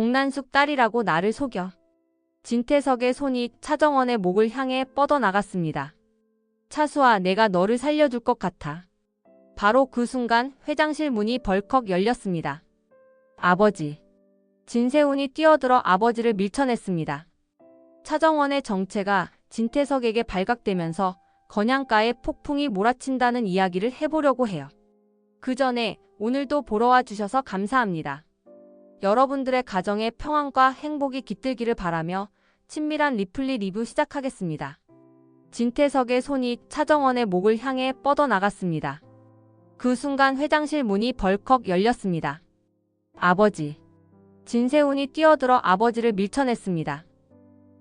공난숙 딸이라고 나를 속여. 진태석의 손이 차정원의 목을 향해 뻗어나갔습니다. 차수아, 내가 너를 살려줄 것 같아. 바로 그 순간 회장실 문이 벌컥 열렸습니다. 아버지. 진세훈이 뛰어들어 아버지를 밀쳐냈습니다. 차정원의 정체가 진태석에게 발각되면서 건양가에 폭풍이 몰아친다는 이야기를 해보려고 해요. 그 전에 오늘도 보러 와주셔서 감사합니다. 여러분들의 가정에 평안과 행복이 깃들기를 바라며 친밀한 리플리 리뷰 시작하겠습니다. 진태석의 손이 차정원의 목을 향해 뻗어나갔습니다. 그 순간 회장실 문이 벌컥 열렸습니다. 아버지. 진세훈이 뛰어들어 아버지를 밀쳐냈습니다.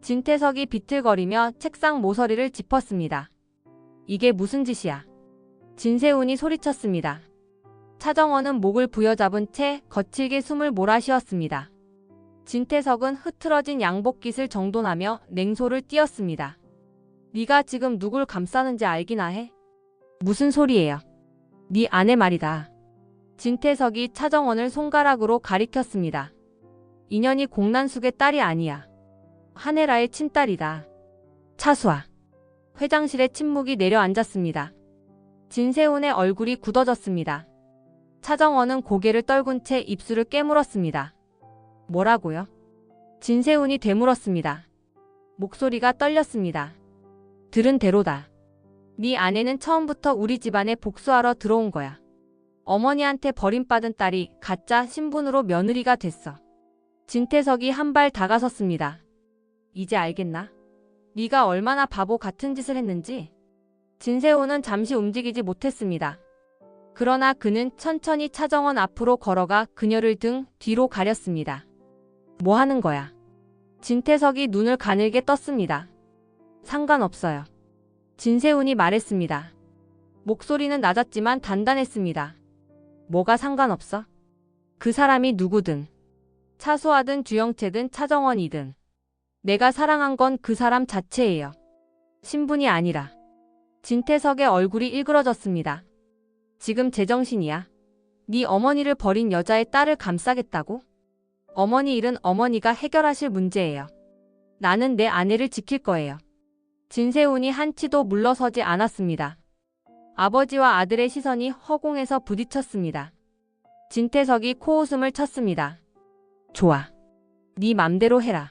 진태석이 비틀거리며 책상 모서리를 짚었습니다. 이게 무슨 짓이야? 진세훈이 소리쳤습니다. 차정원은 목을 부여잡은 채 거칠게 숨을 몰아쉬었습니다. 진태석은 흐트러진 양복깃을 정돈하며 냉소를 띄었습니다. 네가 지금 누굴 감싸는지 알기나 해? 무슨 소리예요? 네 아내 말이다. 진태석이 차정원을 손가락으로 가리켰습니다. 인연이 공난숙의 딸이 아니야. 한혜라의 친딸이다. 차수아. 회장실에 침묵이 내려앉았습니다. 진세훈의 얼굴이 굳어졌습니다. 차정원은 고개를 떨군 채 입술을 깨물었습니다. 뭐라고요? 진세훈이 되물었습니다. 목소리가 떨렸습니다. 들은 대로다. 네 아내는 처음부터 우리 집안에 복수하러 들어온 거야. 어머니한테 버림받은 딸이 가짜 신분으로 며느리가 됐어. 진태석이 한 발 다가섰습니다. 이제 알겠나? 네가 얼마나 바보 같은 짓을 했는지. 진세훈은 잠시 움직이지 못했습니다. 그러나 그는 천천히 차정원 앞으로 걸어가 그녀를 등 뒤로 가렸습니다. 뭐 하는 거야? 진태석이 눈을 가늘게 떴습니다. 상관없어요. 진세훈이 말했습니다. 목소리는 낮았지만 단단했습니다. 뭐가 상관없어? 그 사람이 누구든. 차수아든 주영채든 차정원이든. 내가 사랑한 건 그 사람 자체예요. 신분이 아니라. 진태석의 얼굴이 일그러졌습니다. 지금 제정신이야? 네 어머니를 버린 여자의 딸을 감싸겠다고? 어머니 일은 어머니가 해결하실 문제예요. 나는 내 아내를 지킬 거예요. 진세훈이 한치도 물러서지 않았습니다. 아버지와 아들의 시선이 허공에서 부딪혔습니다. 진태석이 코웃음을 쳤습니다. 좋아. 네 맘대로 해라.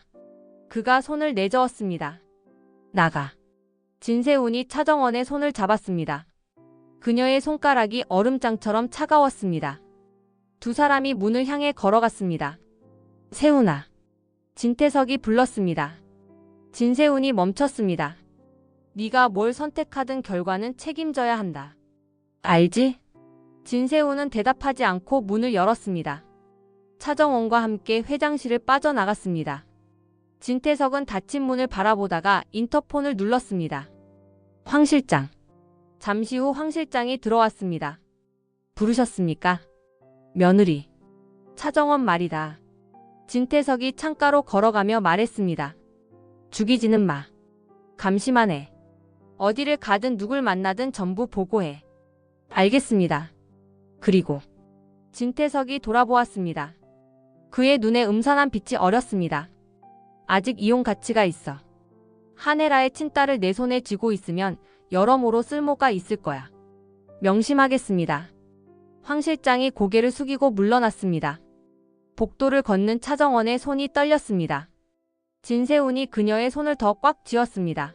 그가 손을 내저었습니다. 나가. 진세훈이 차정원의 손을 잡았습니다. 그녀의 손가락이 얼음장처럼 차가웠습니다. 두 사람이 문을 향해 걸어갔습니다. 세훈아. 진태석이 불렀습니다. 진세훈이 멈췄습니다. 네가 뭘 선택하든 결과는 책임져야 한다. 알지? 진세훈은 대답하지 않고 문을 열었습니다. 차정원과 함께 회장실을 빠져나갔습니다. 진태석은 닫힌 문을 바라보다가 인터폰을 눌렀습니다. 황 실장. 잠시 후 황 실장이 들어왔습니다. 부르셨습니까? 며느리. 차정원 말이다. 진태석이 창가로 걸어가며 말했습니다. 죽이지는 마. 감시만 해. 어디를 가든 누굴 만나든 전부 보고해. 알겠습니다. 그리고 진태석이 돌아보았습니다. 그의 눈에 음산한 빛이 어렸습니다. 아직 이용 가치가 있어. 한혜라의 친딸을 내 손에 쥐고 있으면 여러모로 쓸모가 있을 거야. 명심하겠습니다. 황 실장이 고개를 숙이고 물러났습니다. 복도를 걷는 차정원의 손이 떨렸습니다. 진세훈이 그녀의 손을 더 꽉 쥐었습니다.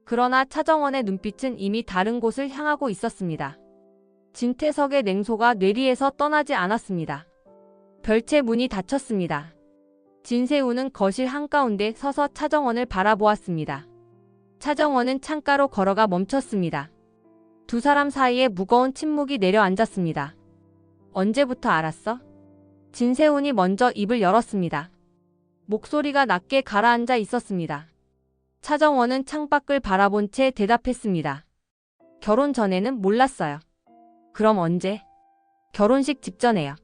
그러나 차정원의 눈빛은 이미 다른 곳을 향하고 있었습니다. 진태석의 냉소가 뇌리에서 떠나지 않았습니다. 별채 문이 닫혔습니다. 진세훈은 거실 한가운데 서서 차정원을 바라보았습니다. 차정원은 창가로 걸어가 멈췄습니다. 두 사람 사이에 무거운 침묵이 내려앉았습니다. 언제부터 알았어? 진세훈이 먼저 입을 열었습니다. 목소리가 낮게 가라앉아 있었습니다. 차정원은 창밖을 바라본 채 대답했습니다. 결혼 전에는 몰랐어요. 그럼 언제? 결혼식 직전에요.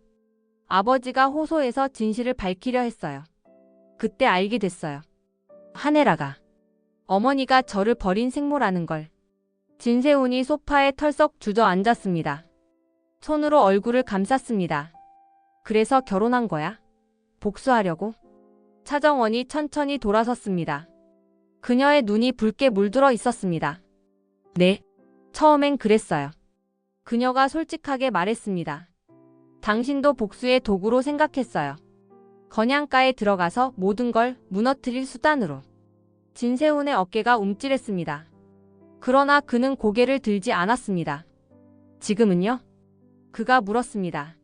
아버지가 호소해서 진실을 밝히려 했어요. 그때 알게 됐어요. 한혜라가. 어머니가 저를 버린 생모라는 걸. 진세훈이 소파에 털썩 주저앉았습니다. 손으로 얼굴을 감쌌습니다. 그래서 결혼한 거야? 복수하려고? 차정원이 천천히 돌아섰습니다. 그녀의 눈이 붉게 물들어 있었습니다. 네, 처음엔 그랬어요. 그녀가 솔직하게 말했습니다. 당신도 복수의 도구로 생각했어요. 건양가에 들어가서 모든 걸 무너뜨릴 수단으로. 진세훈의 어깨가 움찔했습니다. 그러나 그는 고개를 들지 않았습니다. 지금은요? 그가 물었습니다.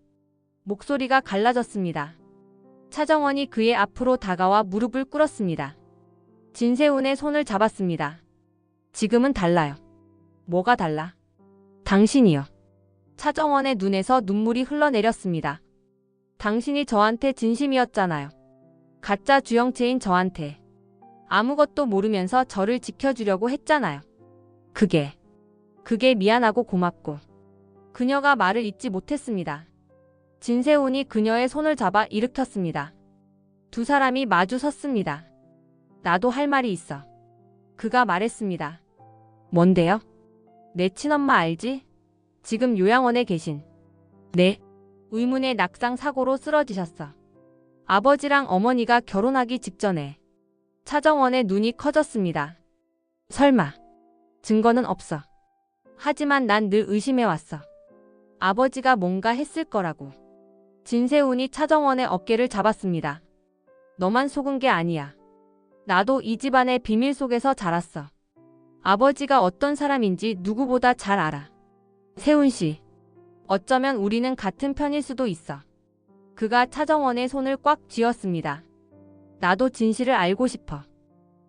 목소리가 갈라졌습니다. 차정원이 그의 앞으로 다가와 무릎을 꿇었습니다. 진세훈의 손을 잡았습니다. 지금은 달라요. 뭐가 달라? 당신이요. 차정원의 눈에서 눈물이 흘러내렸습니다. 당신이 저한테 진심이었잖아요. 가짜 주영체인 저한테. 아무것도 모르면서 저를 지켜주려고 했잖아요. 그게 미안하고 고맙고. 그녀가 말을 잇지 못했습니다. 진세훈이 그녀의 손을 잡아 일으켰습니다. 두 사람이 마주 섰습니다. 나도 할 말이 있어. 그가 말했습니다. 뭔데요? 내 친엄마 알지? 지금 요양원에 계신. 네. 의문의 낙상 사고로 쓰러지셨어. 아버지랑 어머니가 결혼하기 직전에. 차정원의 눈이 커졌습니다. 설마. 증거는 없어. 하지만 난 늘 의심해왔어. 아버지가 뭔가 했을 거라고. 진세훈이 차정원의 어깨를 잡았습니다. 너만 속은 게 아니야. 나도 이 집안의 비밀 속에서 자랐어. 아버지가 어떤 사람인지 누구보다 잘 알아. 세훈 씨. 어쩌면 우리는 같은 편일 수도 있어. 그가 차정원의 손을 꽉 쥐었습니다. 나도 진실을 알고 싶어.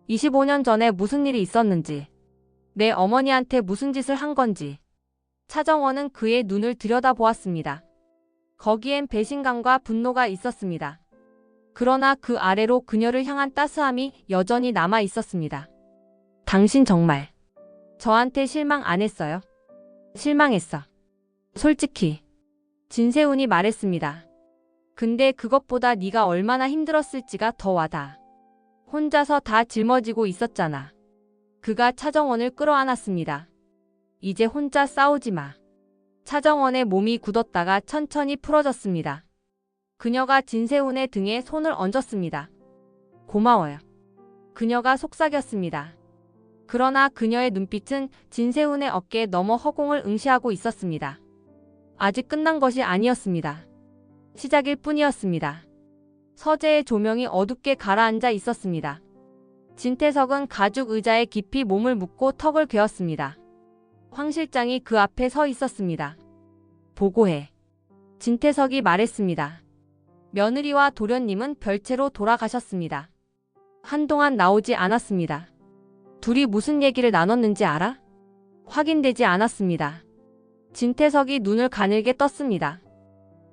25년 전에 무슨 일이 있었는지. 내 어머니한테 무슨 짓을 한 건지. 차정원은 그의 눈을 들여다보았습니다. 거기엔 배신감과 분노가 있었습니다. 그러나 그 아래로 그녀를 향한 따스함이 여전히 남아 있었습니다. 당신 정말 저한테 실망 안 했어요? 실망했어. 솔직히. 진세훈이 말했습니다. 근데 그것보다 네가 얼마나 힘들었을지가 더 와닿아. 혼자서 다 짊어지고 있었잖아. 그가 차정원을 끌어안았습니다. 이제 혼자 싸우지 마. 차정원의 몸이 굳었다가 천천히 풀어졌습니다. 그녀가 진세훈의 등에 손을 얹었습니다. 고마워요. 그녀가 속삭였습니다. 그러나 그녀의 눈빛은 진세훈의 어깨에 넘어 허공을 응시하고 있었습니다. 아직 끝난 것이 아니었습니다. 시작일 뿐이었습니다. 서재의 조명이 어둡게 가라앉아 있었습니다. 진태석은 가죽 의자에 깊이 몸을 묻고 턱을 괴었습니다. 황 실장이 그 앞에 서 있었습니다. 보고해. 진태석이 말했습니다. 며느리와 도련님은 별채로 돌아가셨습니다. 한동안 나오지 않았습니다. 둘이 무슨 얘기를 나눴는지 알아? 확인되지 않았습니다. 진태석이 눈을 가늘게 떴습니다.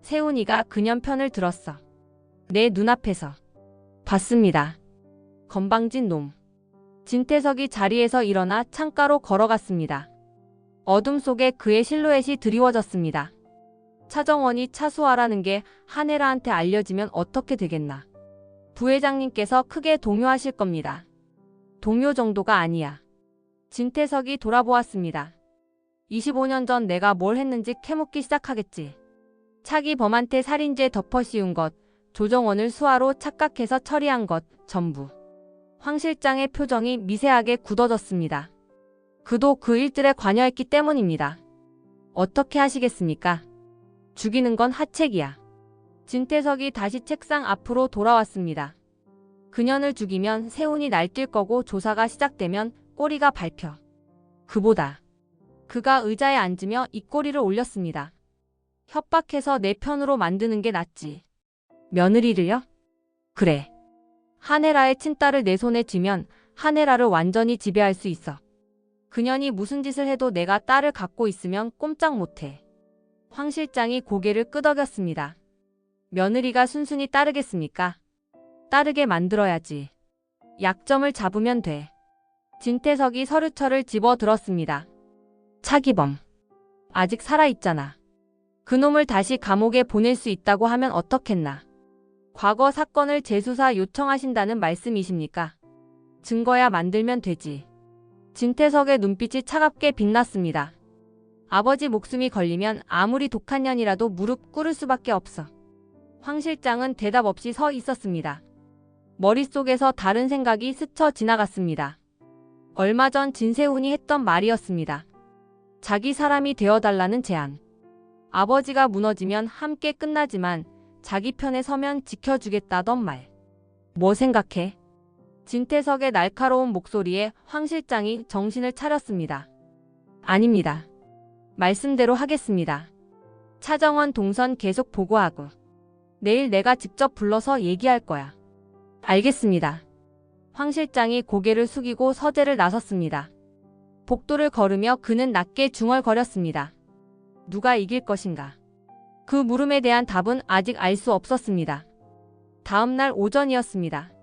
세훈이가 그녀 편을 들었어. 내 눈앞에서. 봤습니다. 건방진 놈. 진태석이 자리에서 일어나 창가로 걸어갔습니다. 어둠 속에 그의 실루엣이 드리워졌습니다. 차정원이 차수하라는 게 한혜라한테 알려지면 어떻게 되겠나. 부회장님께서 크게 동요하실 겁니다. 동요 정도가 아니야. 진태석이 돌아보았습니다. 25년 전 내가 뭘 했는지 캐묻기 시작하겠지. 차기 범한테 살인죄 덮어씌운 것, 조정원을 수하로 착각해서 처리한 것, 전부. 황 실장의 표정이 미세하게 굳어졌습니다. 그도 그 일들에 관여했기 때문입니다. 어떻게 하시겠습니까? 죽이는 건 하책이야. 진태석이 다시 책상 앞으로 돌아왔습니다. 그년을 죽이면 세훈이 날뛸 거고 조사가 시작되면 꼬리가 밟혀. 그보다. 그가 의자에 앉으며 입꼬리를 올렸습니다. 협박해서 내 편으로 만드는 게 낫지. 며느리를요? 그래. 한혜라의 친딸을 내 손에 쥐면 한혜라를 완전히 지배할 수 있어. 그년이 무슨 짓을 해도 내가 딸을 갖고 있으면 꼼짝 못해. 황 실장이 고개를 끄덕였습니다. 며느리가 순순히 따르겠습니까? 따르게 만들어야지. 약점을 잡으면 돼. 진태석이 서류철을 집어들었습니다. 차기범. 아직 살아있잖아. 그놈을 다시 감옥에 보낼 수 있다고 하면 어떻겠나. 과거 사건을 재수사 요청하신다는 말씀이십니까? 증거야 만들면 되지. 진태석의 눈빛이 차갑게 빛났습니다. 아버지 목숨이 걸리면 아무리 독한 년이라도 무릎 꿇을 수밖에 없어. 황 실장은 대답 없이 서 있었습니다. 머릿속에서 다른 생각이 스쳐 지나갔습니다. 얼마 전 진세훈이 했던 말이었습니다. 자기 사람이 되어달라는 제안. 아버지가 무너지면 함께 끝나지만 자기 편에 서면 지켜주겠다던 말. 뭐 생각해? 진태석의 날카로운 목소리에 황 실장이 정신을 차렸습니다. 아닙니다. 말씀대로 하겠습니다. 차정원 동선 계속 보고하고 내일 내가 직접 불러서 얘기할 거야. 알겠습니다. 황 실장이 고개를 숙이고 서재를 나섰습니다. 복도를 걸으며 그는 낮게 중얼거렸습니다. 누가 이길 것인가? 그 물음에 대한 답은 아직 알 수 없었습니다. 다음 날 오전이었습니다.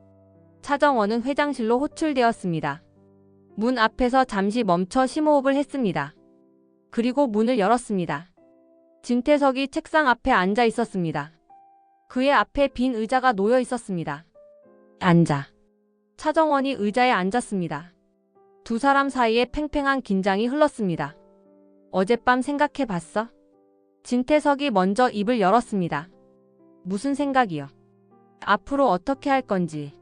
차정원은 회장실로 호출되었습니다. 문 앞에서 잠시 멈춰 심호흡을 했습니다. 그리고 문을 열었습니다. 진태석이 책상 앞에 앉아 있었습니다. 그의 앞에 빈 의자가 놓여 있었습니다. 앉아. 차정원이 의자에 앉았습니다. 두 사람 사이에 팽팽한 긴장이 흘렀습니다. 어젯밤 생각해 봤어? 진태석이 먼저 입을 열었습니다. 무슨 생각이요? 앞으로 어떻게 할 건지.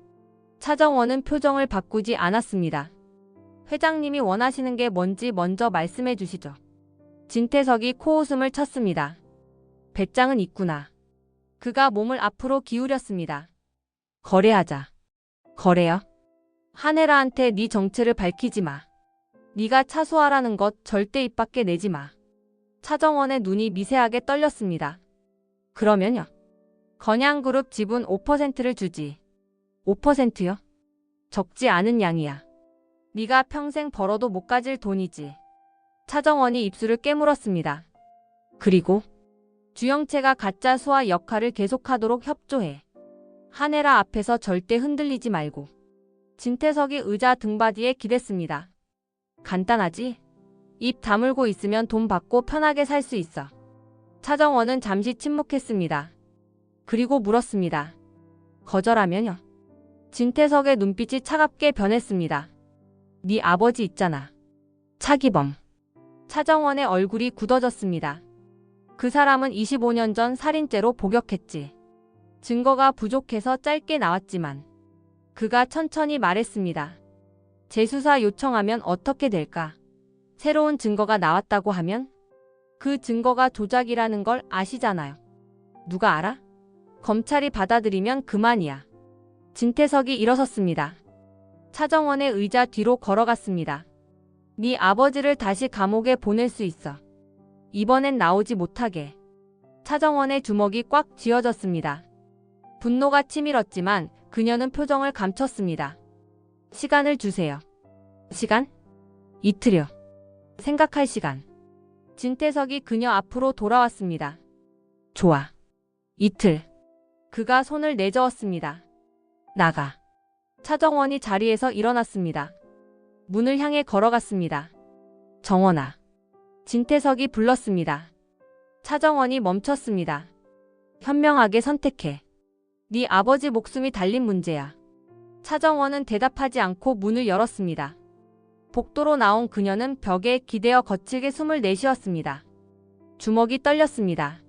차정원은 표정을 바꾸지 않았습니다. 회장님이 원하시는 게 뭔지 먼저 말씀해 주시죠. 진태석이 코웃음을 쳤습니다. 배짱은 있구나. 그가 몸을 앞으로 기울였습니다. 거래하자. 거래요? 한혜라한테 네 정체를 밝히지 마. 네가 차수하라는 것 절대 입 밖에 내지 마. 차정원의 눈이 미세하게 떨렸습니다. 그러면요? 건양그룹 지분 5%를 주지. 5%요? 적지 않은 양이야. 네가 평생 벌어도 못 가질 돈이지. 차정원이 입술을 깨물었습니다. 그리고 주영채가 가짜 수아 역할을 계속하도록 협조해. 한혜라 앞에서 절대 흔들리지 말고. 진태석이 의자 등받이에 기댔습니다. 간단하지? 입 다물고 있으면 돈 받고 편하게 살 수 있어. 차정원은 잠시 침묵했습니다. 그리고 물었습니다. 거절하면요? 진태석의 눈빛이 차갑게 변했습니다. 네 아버지 있잖아. 차기범. 차정원의 얼굴이 굳어졌습니다. 그 사람은 25년 전 살인죄로 복역했지. 증거가 부족해서 짧게 나왔지만 그가 천천히 말했습니다. 재수사 요청하면 어떻게 될까? 새로운 증거가 나왔다고 하면? 그 증거가 조작이라는 걸 아시잖아요. 누가 알아? 검찰이 받아들이면 그만이야. 진태석이 일어섰습니다. 차정원의 의자 뒤로 걸어갔습니다. 네 아버지를 다시 감옥에 보낼 수 있어. 이번엔 나오지 못하게. 차정원의 주먹이 꽉 쥐어졌습니다. 분노가 치밀었지만 그녀는 표정을 감췄습니다. 시간을 주세요. 시간? 이틀여. 생각할 시간. 진태석이 그녀 앞으로 돌아왔습니다. 좋아. 이틀. 그가 손을 내저었습니다. 나가. 차정원이 자리에서 일어났습니다. 문을 향해 걸어갔습니다. 정원아. 진태석이 불렀습니다. 차정원이 멈췄습니다. 현명하게 선택해. 네 아버지 목숨이 달린 문제야. 차정원은 대답하지 않고 문을 열었습니다. 복도로 나온 그녀는 벽에 기대어 거칠게 숨을 내쉬었습니다. 주먹이 떨렸습니다.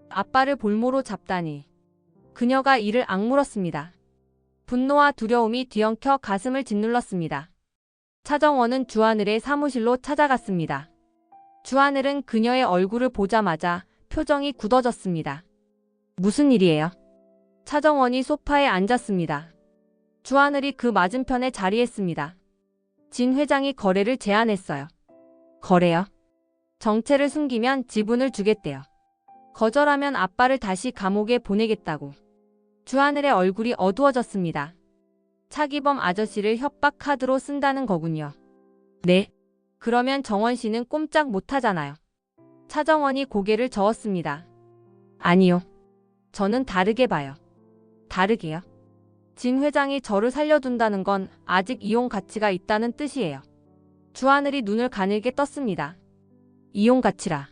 아빠를 볼모로 잡다니. 그녀가 이를 악물었습니다. 분노와 두려움이 뒤엉켜 가슴을 짓눌렀습니다. 차정원은 주하늘의 사무실로 찾아갔습니다. 주하늘은 그녀의 얼굴을 보자마자 표정이 굳어졌습니다. 무슨 일이에요? 차정원이 소파에 앉았습니다. 주하늘이 그 맞은편에 자리했습니다. 진 회장이 거래를 제안했어요. 거래요? 정체를 숨기면 지분을 주겠대요. 거절하면 아빠를 다시 감옥에 보내겠다고. 주하늘의 얼굴이 어두워졌습니다. 차기범 아저씨를 협박 카드로 쓴다는 거군요. 네. 그러면 정원 씨는 꼼짝 못하잖아요. 차정원이 고개를 저었습니다. 아니요. 저는 다르게 봐요. 다르게요? 진 회장이 저를 살려둔다는 건 아직 이용 가치가 있다는 뜻이에요. 주하늘이 눈을 가늘게 떴습니다. 이용 가치라.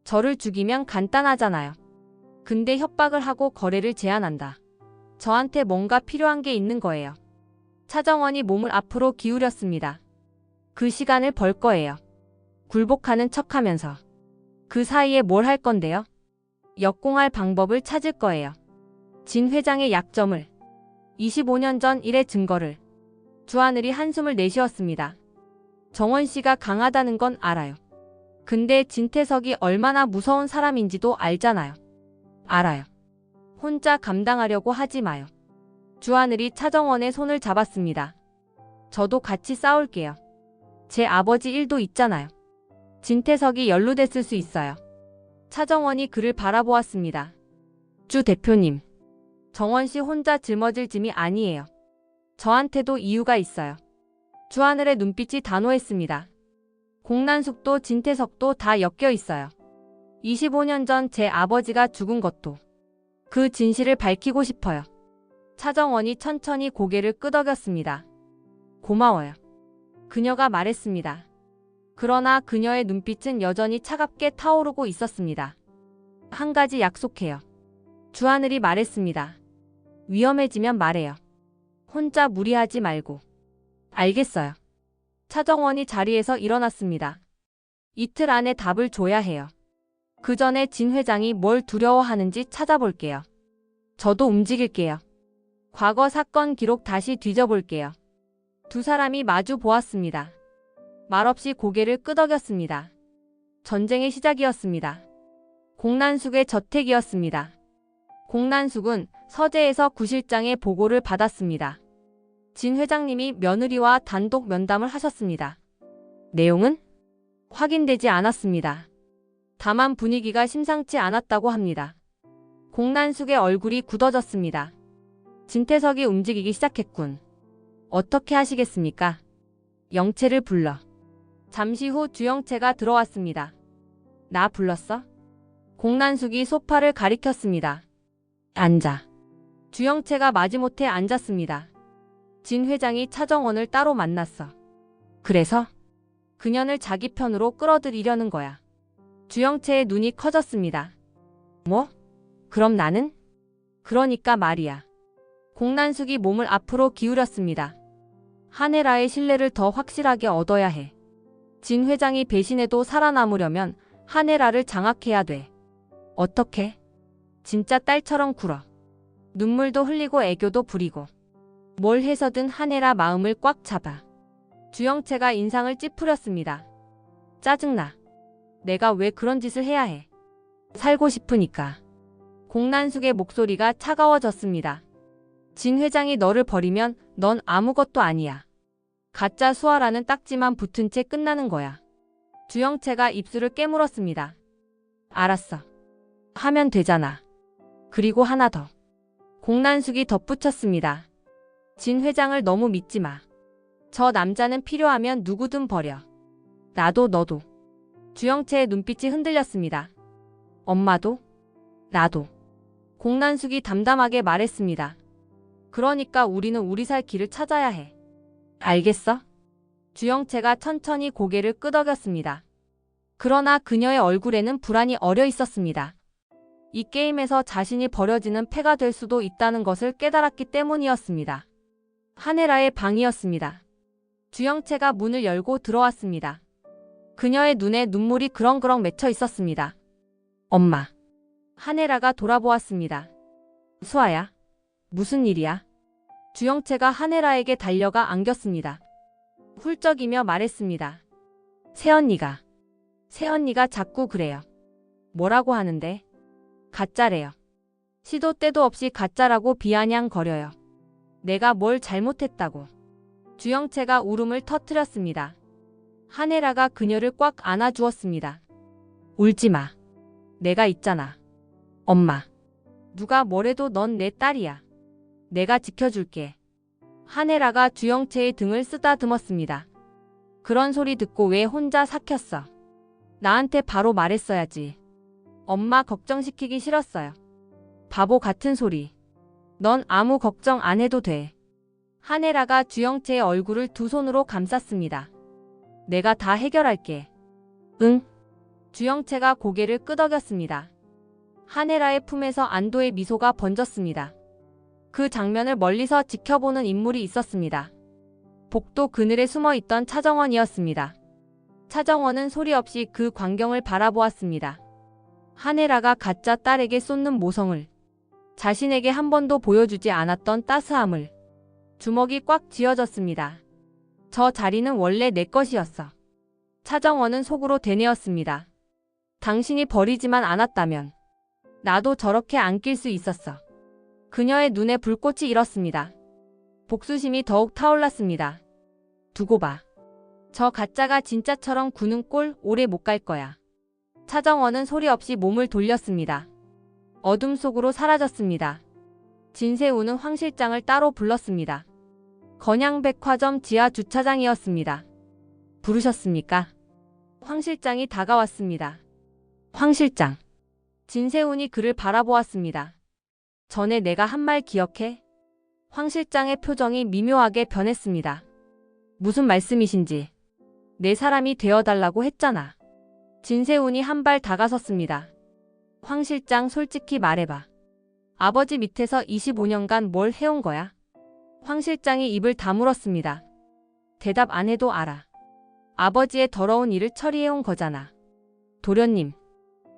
저를 죽이면 간단하잖아요. 근데 협박을 하고 거래를 제안한다. 저한테 뭔가 필요한 게 있는 거예요. 차정원이 몸을 앞으로 기울였습니다. 그 시간을 벌 거예요. 굴복하는 척하면서. 그 사이에 뭘 할 건데요? 역공할 방법을 찾을 거예요. 진 회장의 약점을, 25년 전 일의 증거를. 주하늘이 한숨을 내쉬었습니다. 정원 씨가 강하다는 건 알아요. 근데 진태석이 얼마나 무서운 사람인지도 알잖아요. 알아요. 혼자 감당하려고 하지 마요. 주하늘이 차정원의 손을 잡았습니다. 저도 같이 싸울게요. 제 아버지 일도 있잖아요. 진태석이 연루됐을 수 있어요. 차정원이 그를 바라보았습니다. 주 대표님, 정원 씨 혼자 짊어질 짐이 아니에요. 저한테도 이유가 있어요. 주하늘의 눈빛이 단호했습니다. 공난숙도 진태석도 다 엮여 있어요. 25년 전 제 아버지가 죽은 것도. 그 진실을 밝히고 싶어요. 차정원이 천천히 고개를 끄덕였습니다. 고마워요. 그녀가 말했습니다. 그러나 그녀의 눈빛은 여전히 차갑게 타오르고 있었습니다. 한 가지 약속해요. 주하늘이 말했습니다. 위험해지면 말해요. 혼자 무리하지 말고. 알겠어요. 차정원이 자리에서 일어났습니다. 이틀 안에 답을 줘야 해요. 그 전에 진 회장이 뭘 두려워하는지 찾아볼게요. 저도 움직일게요. 과거 사건 기록 다시 뒤져볼게요. 두 사람이 마주 보았습니다. 말없이 고개를 끄덕였습니다. 전쟁의 시작이었습니다. 공난숙의 저택이었습니다. 공난숙은 서재에서 구실장의 보고를 받았습니다. 진 회장님이 며느리와 단독 면담을 하셨습니다. 내용은 확인되지 않았습니다. 다만 분위기가 심상치 않았다고 합니다. 공난숙의 얼굴이 굳어졌습니다. 진태석이 움직이기 시작했군. 어떻게 하시겠습니까? 영채를 불러. 잠시 후 주영채가 들어왔습니다. 나 불렀어? 공난숙이 소파를 가리켰습니다. 앉아. 주영채가 마지못해 앉았습니다. 진 회장이 차정원을 따로 만났어. 그래서? 그녀를 자기 편으로 끌어들이려는 거야. 주영채의 눈이 커졌습니다. 뭐? 그럼 나는? 그러니까 말이야. 공난숙이 몸을 앞으로 기울였습니다. 한혜라의 신뢰를 더 확실하게 얻어야 해. 진 회장이 배신해도 살아남으려면 한혜라를 장악해야 돼. 어떻게? 진짜 딸처럼 굴어. 눈물도 흘리고 애교도 부리고. 뭘 해서든 한혜라 마음을 꽉 잡아. 주영채가 인상을 찌푸렸습니다. 짜증나. 내가 왜 그런 짓을 해야 해. 살고 싶으니까. 공난숙의 목소리가 차가워졌습니다. 진 회장이 너를 버리면 넌 아무것도 아니야. 가짜 수아라는 딱지만 붙은 채 끝나는 거야. 주영채가 입술을 깨물었습니다. 알았어. 하면 되잖아. 그리고 하나 더. 공난숙이 덧붙였습니다. 진 회장을 너무 믿지 마. 저 남자는 필요하면 누구든 버려. 나도 너도. 주영채의 눈빛이 흔들렸습니다. 엄마도? 나도. 공난숙이 담담하게 말했습니다. 그러니까 우리는 우리 살 길을 찾아야 해. 알겠어? 주영채가 천천히 고개를 끄덕였습니다. 그러나 그녀의 얼굴에는 불안이 어려 있었습니다. 이 게임에서 자신이 버려지는 패가 될 수도 있다는 것을 깨달았기 때문이었습니다. 한혜라의 방이었습니다. 주영채가 문을 열고 들어왔습니다. 그녀의 눈에 눈물이 그렁그렁 맺혀 있었습니다. 엄마. 한혜라가 돌아보았습니다. 수아야. 무슨 일이야? 주영채가 한혜라에게 달려가 안겼습니다. 훌쩍이며 말했습니다. 새언니가. 새언니가 자꾸 그래요. 뭐라고 하는데? 가짜래요. 시도 때도 없이 가짜라고 비아냥거려요. 내가 뭘 잘못했다고. 주영채가 울음을 터뜨렸습니다. 한혜라가 그녀를 꽉 안아주었습니다. 울지 마. 내가 있잖아. 엄마. 누가 뭐래도 넌 내 딸이야. 내가 지켜줄게. 한혜라가 주영채의 등을 쓰다듬었습니다. 그런 소리 듣고 왜 혼자 삭혔어? 나한테 바로 말했어야지. 엄마 걱정시키기 싫었어요. 바보 같은 소리. 넌 아무 걱정 안 해도 돼. 한혜라가 주영채의 얼굴을 두 손으로 감쌌습니다. 내가 다 해결할게. 응? 주영채가 고개를 끄덕였습니다. 한혜라의 품에서 안도의 미소가 번졌습니다. 그 장면을 멀리서 지켜보는 인물이 있었습니다. 복도 그늘에 숨어있던 차정원이었습니다. 차정원은 소리 없이 그 광경을 바라보았습니다. 한혜라가 가짜 딸에게 쏟는 모성을. 자신에게 한 번도 보여주지 않았던 따스함을. 주먹이 꽉 쥐어졌습니다. 저 자리는 원래 내 것이었어. 차정원은 속으로 되뇌었습니다. 당신이 버리지만 않았다면 나도 저렇게 안길 수 있었어. 그녀의 눈에 불꽃이 일었습니다. 복수심이 더욱 타올랐습니다. 두고 봐. 저 가짜가 진짜처럼 구는 꼴 오래 못 갈 거야. 차정원은 소리 없이 몸을 돌렸습니다. 어둠 속으로 사라졌습니다. 진세우는 황 실장을 따로 불렀습니다. 건양백화점 지하 주차장이었습니다. 부르셨습니까? 황 실장이 다가왔습니다. 황 실장. 진세훈이 그를 바라보았습니다. 전에 내가 한 말 기억해? 황 실장의 표정이 미묘하게 변했습니다. 무슨 말씀이신지. 내 사람이 되어달라고 했잖아. 진세훈이 한 발 다가섰습니다. 황 실장 솔직히 말해봐. 아버지 밑에서 25년간 뭘 해온 거야? 황 실장이 입을 다물었습니다. 대답 안 해도 알아. 아버지의 더러운 일을 처리해온 거잖아. 도련님.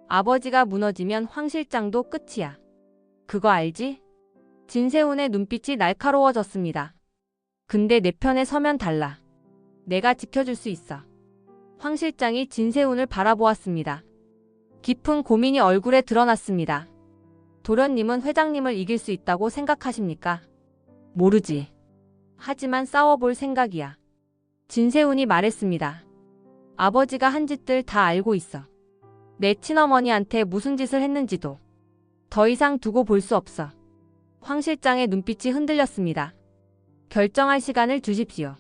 아버지가 무너지면 황 실장도 끝이야. 그거 알지? 진세훈의 눈빛이 날카로워졌습니다. 근데 내 편에 서면 달라. 내가 지켜줄 수 있어. 황 실장이 진세훈을 바라보았습니다. 깊은 고민이 얼굴에 드러났습니다. 도련님은 회장님을 이길 수 있다고 생각하십니까? 모르지. 하지만 싸워볼 생각이야. 진세훈이 말했습니다. 아버지가 한 짓들 다 알고 있어. 내 친어머니한테 무슨 짓을 했는지도. 더 이상 두고 볼 수 없어. 황 실장의 눈빛이 흔들렸습니다. 결정할 시간을 주십시오.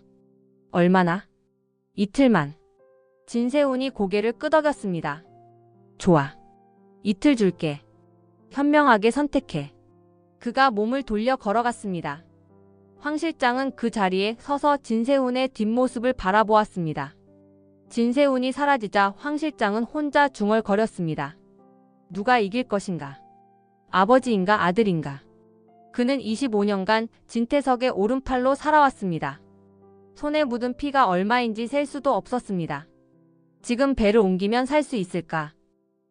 얼마나? 이틀만. 진세훈이 고개를 끄덕였습니다. 좋아. 이틀 줄게. 현명하게 선택해. 그가 몸을 돌려 걸어갔습니다. 황 실장은 그 자리에 서서 진세훈의 뒷모습을 바라보았습니다. 진세훈이 사라지자 황 실장은 혼자 중얼거렸습니다. 누가 이길 것인가? 아버지인가 아들인가? 그는 25년간 진태석의 오른팔로 살아왔습니다. 손에 묻은 피가 얼마인지 셀 수도 없었습니다. 지금 배를 옮기면 살 수 있을까?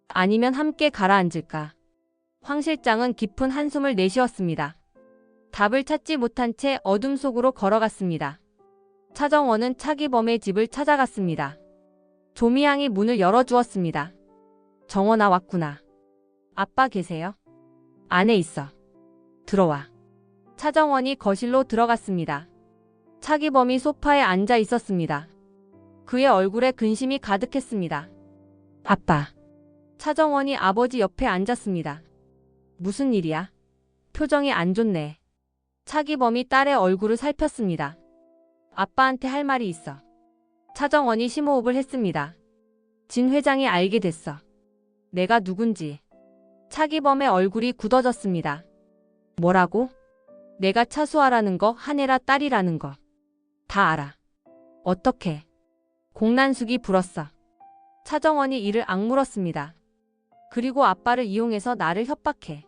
아니면 함께 가라앉을까? 황 실장은 깊은 한숨을 내쉬었습니다. 답을 찾지 못한 채 어둠 속으로 걸어갔습니다. 차정원은 차기범의 집을 찾아갔습니다. 조미향이 문을 열어주었습니다. 정원아 왔구나. 아빠 계세요? 안에 있어. 들어와. 차정원이 거실로 들어갔습니다. 차기범이 소파에 앉아 있었습니다. 그의 얼굴에 근심이 가득했습니다. 아빠. 차정원이 아버지 옆에 앉았습니다. 무슨 일이야? 표정이 안 좋네. 차기범이 딸의 얼굴을 살폈습니다. 아빠한테 할 말이 있어. 차정원이 심호흡을 했습니다. 진 회장이 알게 됐어. 내가 누군지. 차기범의 얼굴이 굳어졌습니다. 뭐라고? 내가 차수아라는 거, 한혜라 딸이라는 거. 다 알아. 어떻게? 공난숙이 불었어. 차정원이 이를 악물었습니다. 그리고 아빠를 이용해서 나를 협박해.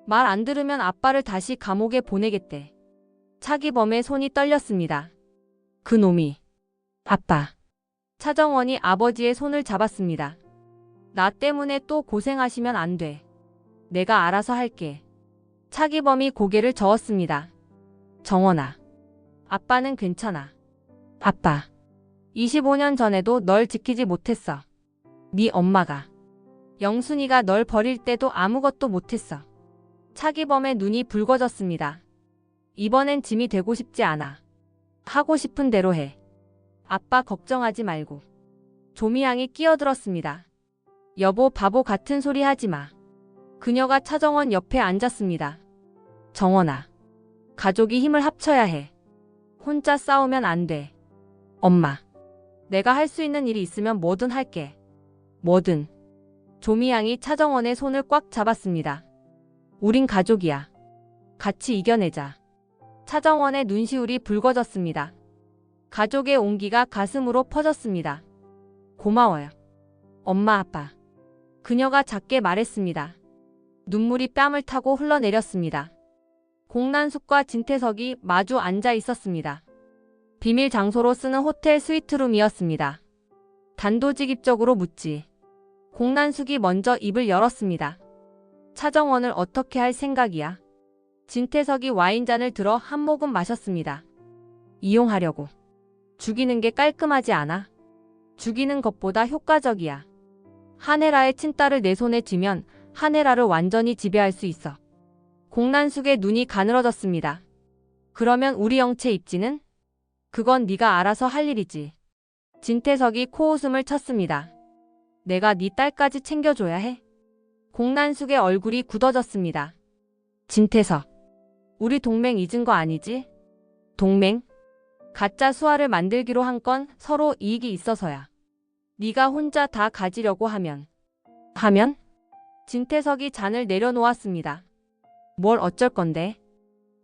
말 안 들으면 아빠를 다시 감옥에 보내겠대. 차기범의 손이 떨렸습니다. 그 놈이. 아빠. 차정원이 아버지의 손을 잡았습니다. 나 때문에 또 고생하시면 안 돼. 내가 알아서 할게. 차기범이 고개를 저었습니다. 정원아. 아빠는 괜찮아. 아빠. 25년 전에도 널 지키지 못했어. 네 엄마가. 영순이가 널 버릴 때도 아무것도 못했어. 차기범의 눈이 붉어졌습니다. 이번엔 짐이 되고 싶지 않아. 하고 싶은 대로 해. 아빠 걱정하지 말고. 조미향이 끼어들었습니다. 여보 바보 같은 소리 하지 마. 그녀가 차정원 옆에 앉았습니다. 정원아. 가족이 힘을 합쳐야 해. 혼자 싸우면 안 돼. 엄마. 내가 할 수 있는 일이 있으면 뭐든 할게. 뭐든. 조미향이 차정원의 손을 꽉 잡았습니다. 우린 가족이야. 같이 이겨내자. 차정원의 눈시울이 붉어졌습니다. 가족의 온기가 가슴으로 퍼졌습니다. 고마워요. 엄마 아빠. 그녀가 작게 말했습니다. 눈물이 뺨을 타고 흘러내렸습니다. 공난숙과 진태석이 마주 앉아 있었습니다. 비밀 장소로 쓰는 호텔 스위트룸이었습니다. 단도직입적으로 묻지. 공난숙이 먼저 입을 열었습니다. 차정원을 어떻게 할 생각이야? 진태석이 와인잔을 들어 한 모금 마셨습니다. 이용하려고. 죽이는 게 깔끔하지 않아? 죽이는 것보다 효과적이야. 한혜라의 친딸을 내 손에 쥐면 한혜라를 완전히 지배할 수 있어. 공난숙의 눈이 가늘어졌습니다. 그러면 우리 영채 입지는? 그건 네가 알아서 할 일이지. 진태석이 코웃음을 쳤습니다. 내가 네 딸까지 챙겨줘야 해? 공난숙의 얼굴이 굳어졌습니다. 진태석, 우리 동맹 잊은 거 아니지? 동맹? 가짜 수아를 만들기로 한 건 서로 이익이 있어서야. 네가 혼자 다 가지려고 하면? 진태석이 잔을 내려놓았습니다. 뭘 어쩔 건데?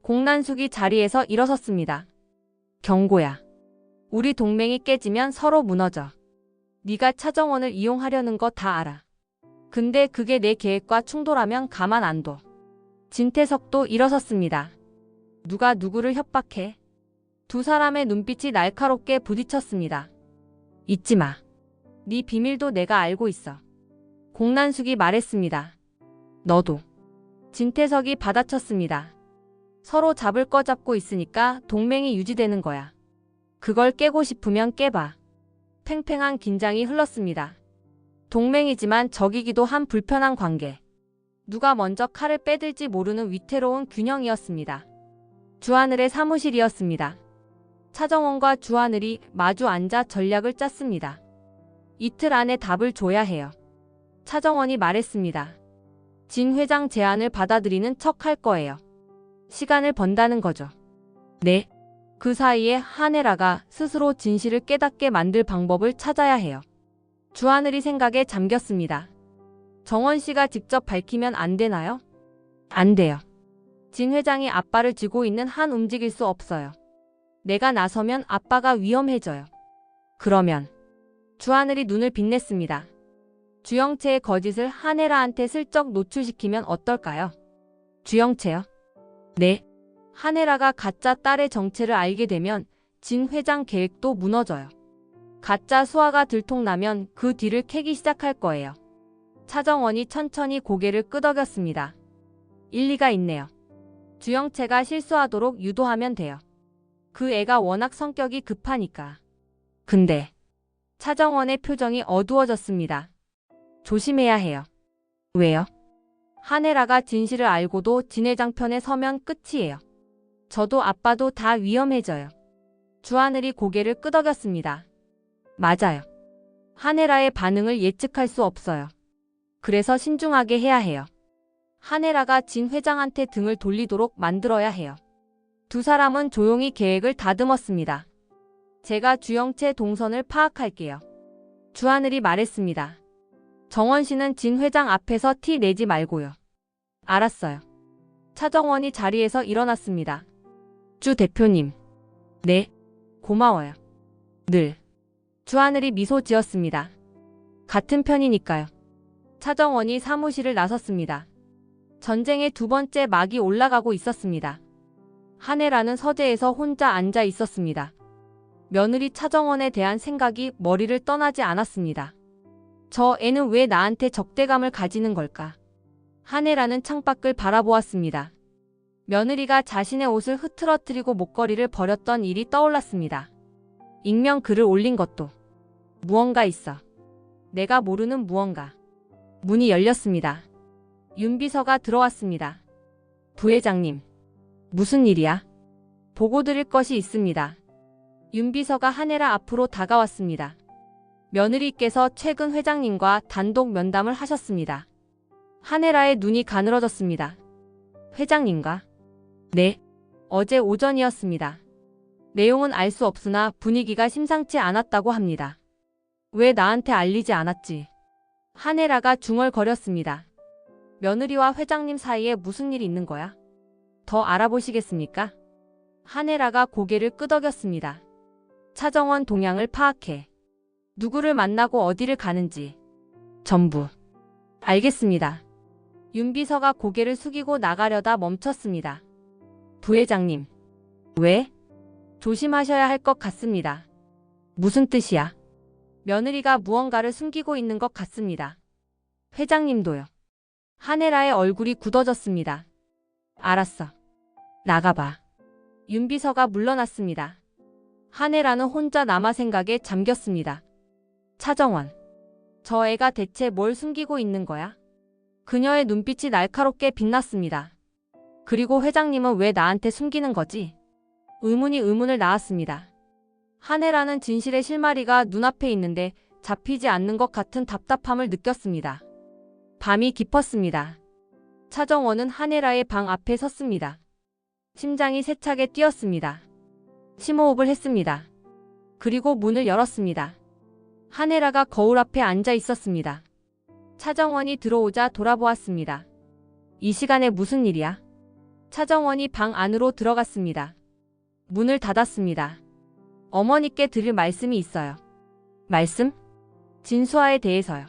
공난숙이 자리에서 일어섰습니다. 경고야. 우리 동맹이 깨지면 서로 무너져. 네가 차정원을 이용하려는 거 다 알아. 근데 그게 내 계획과 충돌하면 가만 안 둬. 진태석도 일어섰습니다. 누가 누구를 협박해? 두 사람의 눈빛이 날카롭게 부딪혔습니다. 잊지 마. 네 비밀도 내가 알고 있어. 공난숙이 말했습니다. 너도. 진태석이 받아쳤습니다. 서로 잡을 거 잡고 있으니까 동맹이 유지되는 거야. 그걸 깨고 싶으면 깨봐. 팽팽한 긴장이 흘렀습니다. 동맹이지만 적이기도 한 불편한 관계. 누가 먼저 칼을 빼들지 모르는 위태로운 균형이었습니다. 주하늘의 사무실이었습니다. 차정원과 주하늘이 마주 앉아 전략을 짰습니다. 이틀 안에 답을 줘야 해요. 차정원이 말했습니다. 진 회장 제안을 받아들이는 척 할 거예요. 시간을 번다는 거죠. 네. 그 사이에 한혜라가 스스로 진실을 깨닫게 만들 방법을 찾아야 해요. 주하늘이 생각에 잠겼습니다. 정원 씨가 직접 밝히면 안 되나요? 안 돼요. 진 회장이 아빠를 쥐고 있는 한 움직일 수 없어요. 내가 나서면 아빠가 위험해져요. 그러면 주하늘이 눈을 빛냈습니다. 주영채의 거짓을 한혜라한테 슬쩍 노출시키면 어떨까요? 주영채요? 네. 한혜라가 가짜 딸의 정체를 알게 되면 진 회장 계획도 무너져요. 가짜 수아가 들통나면 그 뒤를 캐기 시작할 거예요. 차정원이 천천히 고개를 끄덕였습니다. 일리가 있네요. 주영채가 실수하도록 유도하면 돼요. 그 애가 워낙 성격이 급하니까. 근데 차정원의 표정이 어두워졌습니다. 조심해야 해요. 왜요? 한혜라가 진실을 알고도 진 회장 편에 서면 끝이에요. 저도 아빠도 다 위험해져요. 주하늘이 고개를 끄덕였습니다. 맞아요. 한혜라의 반응을 예측할 수 없어요. 그래서 신중하게 해야 해요. 한혜라가 진 회장한테 등을 돌리도록 만들어야 해요. 두 사람은 조용히 계획을 다듬었습니다. 제가 주영채 동선을 파악할게요. 주하늘이 말했습니다. 정원 씨는 진 회장 앞에서 티 내지 말고요. 알았어요. 차정원이 자리에서 일어났습니다. 주 대표님. 네. 고마워요. 늘. 주하늘이 미소 지었습니다. 같은 편이니까요. 차정원이 사무실을 나섰습니다. 전쟁의 두 번째 막이 올라가고 있었습니다. 한혜라는 서재에서 혼자 앉아 있었습니다. 며느리 차정원에 대한 생각이 머리를 떠나지 않았습니다. 저 애는 왜 나한테 적대감을 가지는 걸까? 한혜라는 창밖을 바라보았습니다. 며느리가 자신의 옷을 흐트러뜨리고 목걸이를 버렸던 일이 떠올랐습니다. 익명 글을 올린 것도 무언가 있어. 내가 모르는 무언가. 문이 열렸습니다. 윤 비서가 들어왔습니다. 부회장님. 무슨 일이야? 보고 드릴 것이 있습니다. 윤 비서가 한혜라 앞으로 다가왔습니다. 며느리께서 최근 회장님과 단독 면담을 하셨습니다. 한혜라의 눈이 가늘어졌습니다. 회장님과? 네. 어제 오전이었습니다. 내용은 알 수 없으나 분위기가 심상치 않았다고 합니다. 왜 나한테 알리지 않았지? 한혜라가 중얼거렸습니다. 며느리와 회장님 사이에 무슨 일이 있는 거야? 더 알아보시겠습니까? 한혜라가 고개를 끄덕였습니다. 차정원 동향을 파악해. 누구를 만나고 어디를 가는지. 전부. 알겠습니다. 윤 비서가 고개를 숙이고 나가려다 멈췄습니다. 부회장님. 왜? 조심하셔야 할 것 같습니다. 무슨 뜻이야? 며느리가 무언가를 숨기고 있는 것 같습니다. 회장님도요. 한혜라의 얼굴이 굳어졌습니다. 알았어. 나가봐. 윤비서가 물러났습니다. 한혜라는 혼자 남아 생각에 잠겼습니다. 차정원. 저 애가 대체 뭘 숨기고 있는 거야? 그녀의 눈빛이 날카롭게 빛났습니다. 그리고 회장님은 왜 나한테 숨기는 거지? 의문이 의문을 낳았습니다. 한혜라는 진실의 실마리가 눈앞에 있는데 잡히지 않는 것 같은 답답함을 느꼈습니다. 밤이 깊었습니다. 차정원은 한혜라의 방 앞에 섰습니다. 심장이 세차게 뛰었습니다. 심호흡을 했습니다. 그리고 문을 열었습니다. 한혜라가 거울 앞에 앉아 있었습니다. 차정원이 들어오자 돌아보았습니다. 이 시간에 무슨 일이야? 차정원이 방 안으로 들어갔습니다. 문을 닫았습니다. 어머니께 드릴 말씀이 있어요. 말씀? 진수아에 대해서요.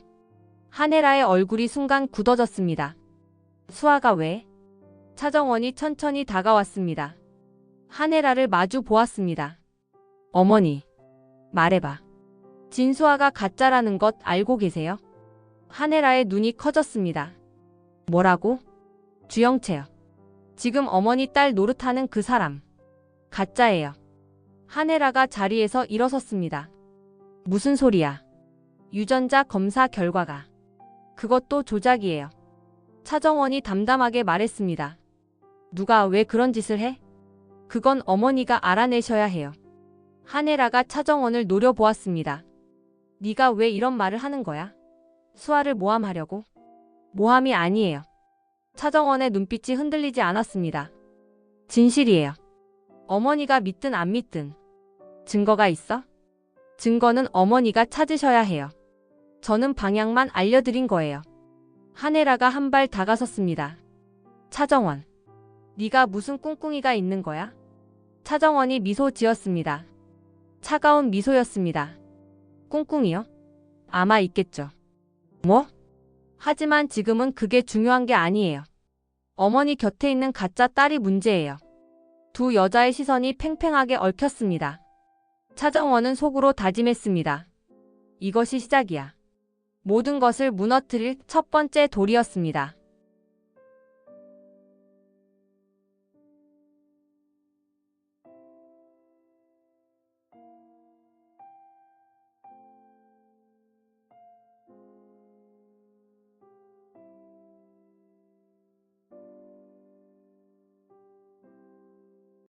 한혜라의 얼굴이 순간 굳어졌습니다. 수아가 왜? 차정원이 천천히 다가왔습니다. 한혜라를 마주 보았습니다. 어머니, 말해봐. 진수아가 가짜라는 것 알고 계세요? 한혜라의 눈이 커졌습니다. 뭐라고? 주영채요. 지금 어머니 딸 노릇하는 그 사람. 가짜예요. 한혜라가 자리에서 일어섰습니다. 무슨 소리야? 유전자 검사 결과가. 그것도 조작이에요. 차정원이 담담하게 말했습니다. 누가 왜 그런 짓을 해? 그건 어머니가 알아내셔야 해요. 한혜라가 차정원을 노려보았습니다. 네가 왜 이런 말을 하는 거야? 수아를 모함하려고? 모함이 아니에요. 차정원의 눈빛이 흔들리지 않았습니다. 진실이에요. 어머니가 믿든 안 믿든. 증거가 있어? 증거는 어머니가 찾으셔야 해요. 저는 방향만 알려드린 거예요. 한혜라가 한 발 다가섰습니다. 차정원, 네가 무슨 꿍꿍이가 있는 거야? 차정원이 미소 지었습니다. 차가운 미소였습니다. 꿍꿍이요? 아마 있겠죠. 뭐? 하지만 지금은 그게 중요한 게 아니에요. 어머니 곁에 있는 가짜 딸이 문제예요. 두 여자의 시선이 팽팽하게 얽혔습니다. 차정원은 속으로 다짐했습니다. 이것이 시작이야. 모든 것을 무너뜨릴 첫 번째 돌이었습니다.